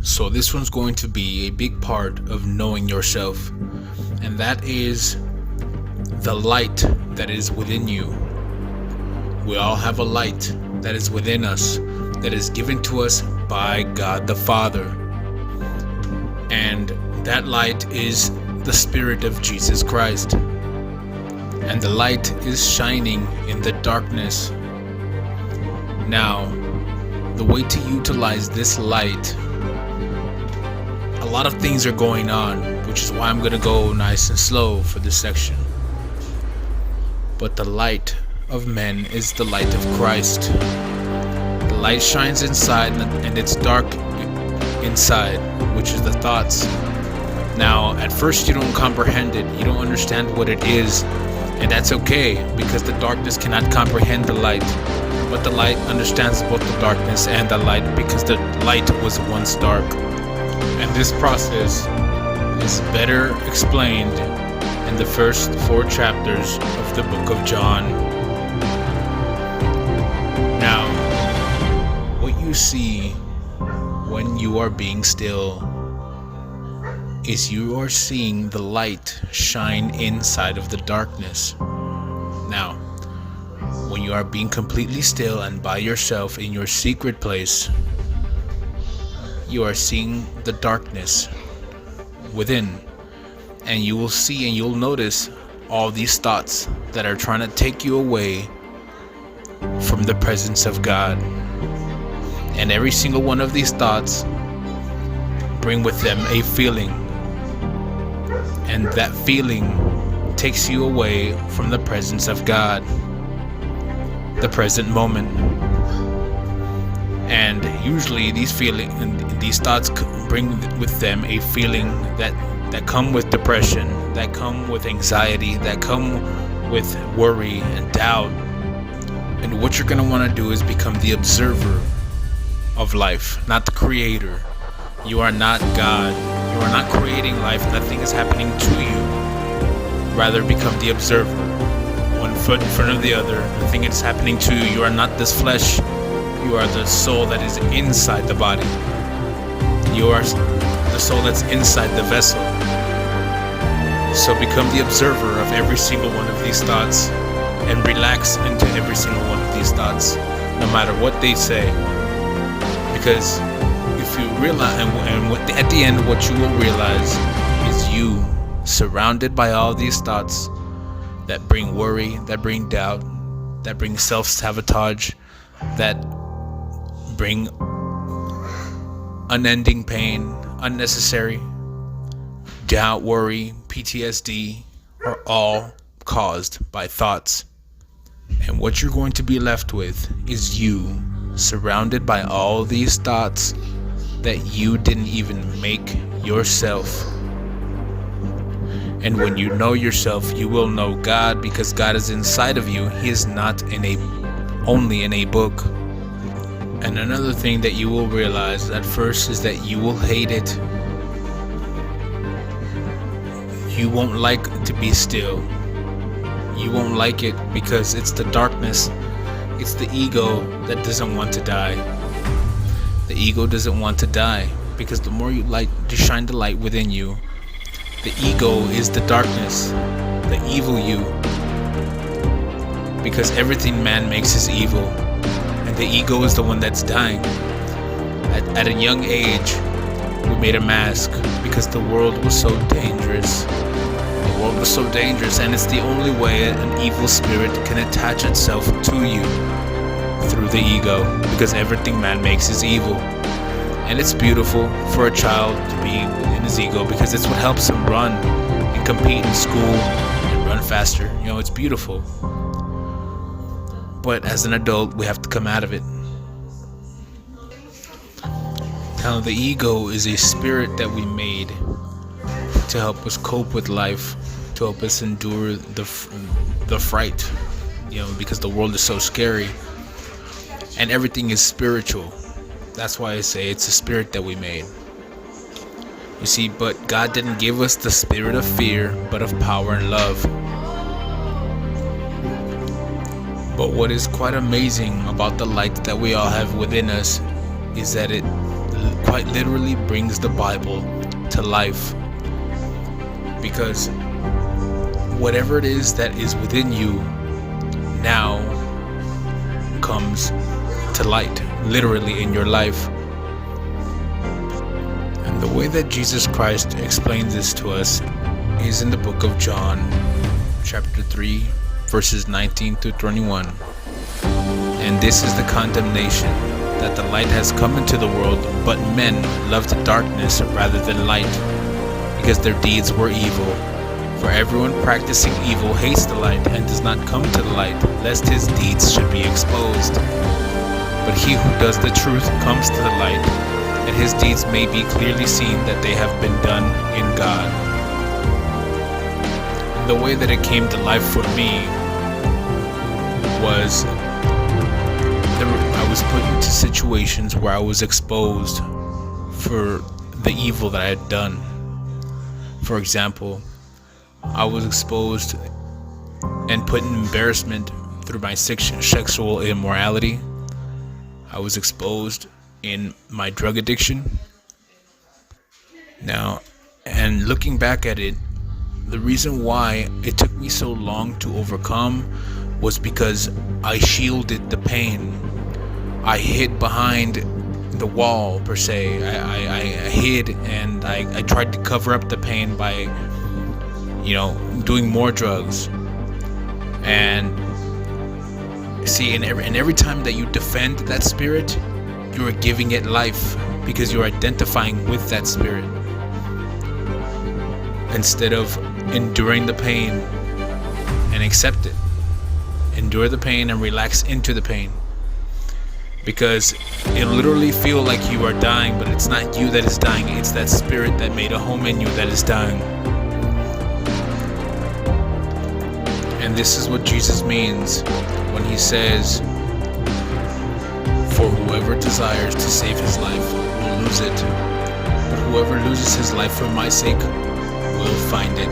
So this one's going to be a big part of knowing yourself, and that is the light that is within you. We all have a light that is within us, that is given to us by God the Father. And that light is the Spirit of Jesus Christ. And the light is shining in the darkness. Now, the way to utilize this light, a lot of things are going on, which is why I'm going to go nice and slow for this section. But the light of men is the light of Christ. The light shines inside and it's dark inside, which is the thoughts. Now, at first you don't comprehend it, you don't understand what it is, and that's okay, because the darkness cannot comprehend the light. But the light understands both the darkness and the light, because the light was once dark. And this process is better explained in the first 4 chapters of the book of John. Now, what you see when you are being still is you are seeing the light shine inside of the darkness. Now, when you are being completely still and by yourself in your secret place, you are seeing the darkness within, and you will see and you'll notice all these thoughts that are trying to take you away from the presence of God. And every single one of these thoughts bring with them a feeling, and that feeling takes you away from the presence of God, the present moment. And usually these thoughts bring with them a feeling that come with depression, that come with anxiety, that come with worry and doubt. And what you're going to want to do is become the observer of life, not the creator. You are not God. You are not creating life. Nothing is happening to you. Rather, become the observer. One foot in front of the other. Nothing is happening to you. You are not this flesh. You are the soul that is inside the body. You are the soul that's inside the vessel. So become the observer of every single one of these thoughts, and relax into every single one of these thoughts, no matter what they say. Because if you realize, at the end, what you will realize is you surrounded by all these thoughts that bring worry, that bring doubt, that bring self-sabotage, that bring unending pain, unnecessary doubt, worry, PTSD, are all caused by thoughts. And what you're going to be left with is you surrounded by all these thoughts that you didn't even make yourself. And when you know yourself, you will know God, because God is inside of you. He is not only in a book. And another thing that you will realize at first is that you will hate it. You won't like to be still. You won't like it because it's the darkness. It's the ego that doesn't want to die. The ego doesn't want to die because the more you shine the light within you, the ego is the darkness, the evil you. Because everything man makes is evil, and the ego is the one that's dying. At a young age, we made a mask because the world was so dangerous. The world was so dangerous, and it's the only way an evil spirit can attach itself to you, through the ego, because everything man makes is evil. And it's beautiful for a child to be in his ego because it's what helps him run and compete in school and run faster. You know, it's beautiful. But as an adult, we have to come out of it. Now, the ego is a spirit that we made to help us cope with life, to help us endure the fright, you know, because the world is so scary. And everything is spiritual. That's why I say it's a spirit that we made. You see, but God didn't give us the spirit of fear, but of power and love. But what is quite amazing about the light that we all have within us is that it quite literally brings the Bible to life. Because whatever it is that is within you now comes to light, literally in your life. And the way that Jesus Christ explains this to us is in the book of John, chapter 3, verses 19 to 21. And this is the condemnation, that the light has come into the world, but men loved darkness rather than light, because their deeds were evil. For everyone practicing evil hates the light and does not come to the light, lest his deeds should be exposed. But he who does the truth comes to the light, that his deeds may be clearly seen that they have been done in God. The way that it came to life for me was I was put into situations where I was exposed for the evil that I had done. For example, I was exposed and put in embarrassment through my sexual immorality. I was exposed in my drug addiction. Now, and looking back at it, the reason why it took me so long to overcome was because I shielded the pain. I hid behind the wall, per se. I hid, and I tried to cover up the pain by, doing more drugs. And see, and every time that you defend that spirit, you are giving it life, because you're identifying with that spirit, instead of enduring the pain and accept it. Endure the pain and relax into the pain, because it'll literally feel like you are dying, but it's not you that is dying, it's that spirit that made a home in you that is dying. And this is what Jesus means when he says, for whoever desires to save his life will lose it, but whoever loses his life for my sake will find it.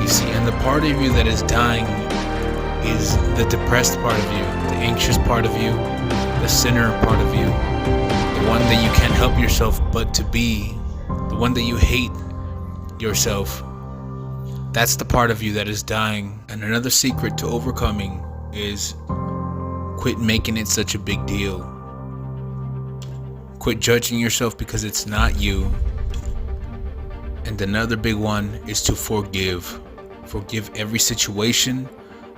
You see, and the part of you that is dying is the depressed part of you, the anxious part of you, the sinner part of you, the one that you can't help yourself but to be, the one that you hate yourself. That's the part of you that is dying. And another secret to overcoming is quit making it such a big deal. Quit judging yourself because it's not you. And another big one is to forgive. Forgive every situation,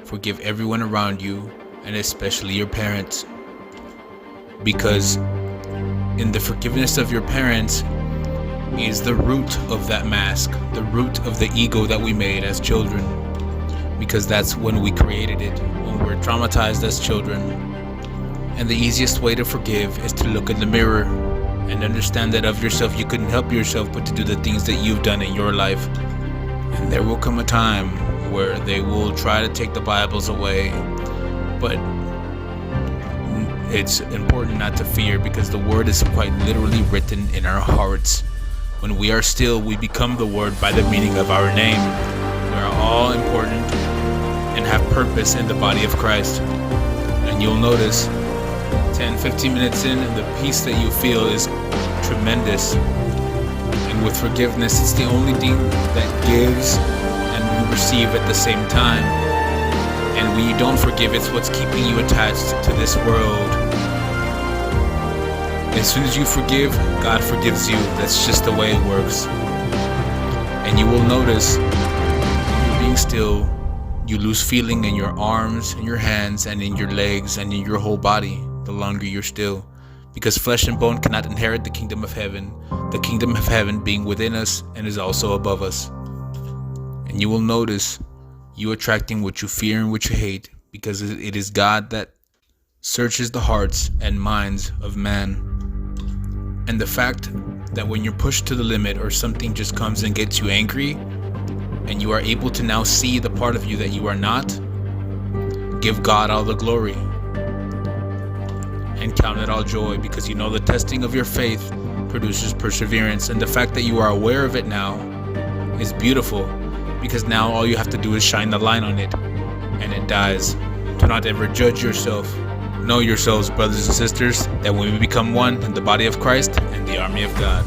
forgive everyone around you, and especially your parents. Because in the forgiveness of your parents is the root of that mask, the root of the ego that we made as children. Because that's when we created it, when we're traumatized as children. And the easiest way to forgive is to look in the mirror and understand that of yourself you couldn't help yourself but to do the things that you've done in your life. And there will come a time where they will try to take the Bibles away, but it's important not to fear, because the word is quite literally written in our hearts. When we are still, we become the word by the meaning of our name. We are all important and have purpose in the body of Christ. And you'll notice 10-15 minutes in, and the peace that you feel is tremendous. And with forgiveness, it's the only thing that gives and you receive at the same time. And when you don't forgive, it's what's keeping you attached to this world. As soon as you forgive, God forgives you. That's just the way it works. And you will notice, when you're being still, you lose feeling in your arms, in your hands, and in your legs, and in your whole body the longer you're still. Because flesh and bone cannot inherit the kingdom of heaven, the kingdom of heaven being within us and is also above us. And you will notice you attracting what you fear and what you hate, because it is God that searches the hearts and minds of man. And the fact that when you're pushed to the limit, or something just comes and gets you angry, and you are able to now see the part of you that you are not, give God all the glory and count it all joy, because you know the testing of your faith produces perseverance. And the fact that you are aware of it now is beautiful, because now all you have to do is shine the light on it and it dies. Do not ever judge yourself. Know yourselves, brothers and sisters, that we may become one in the body of Christ and the army of God.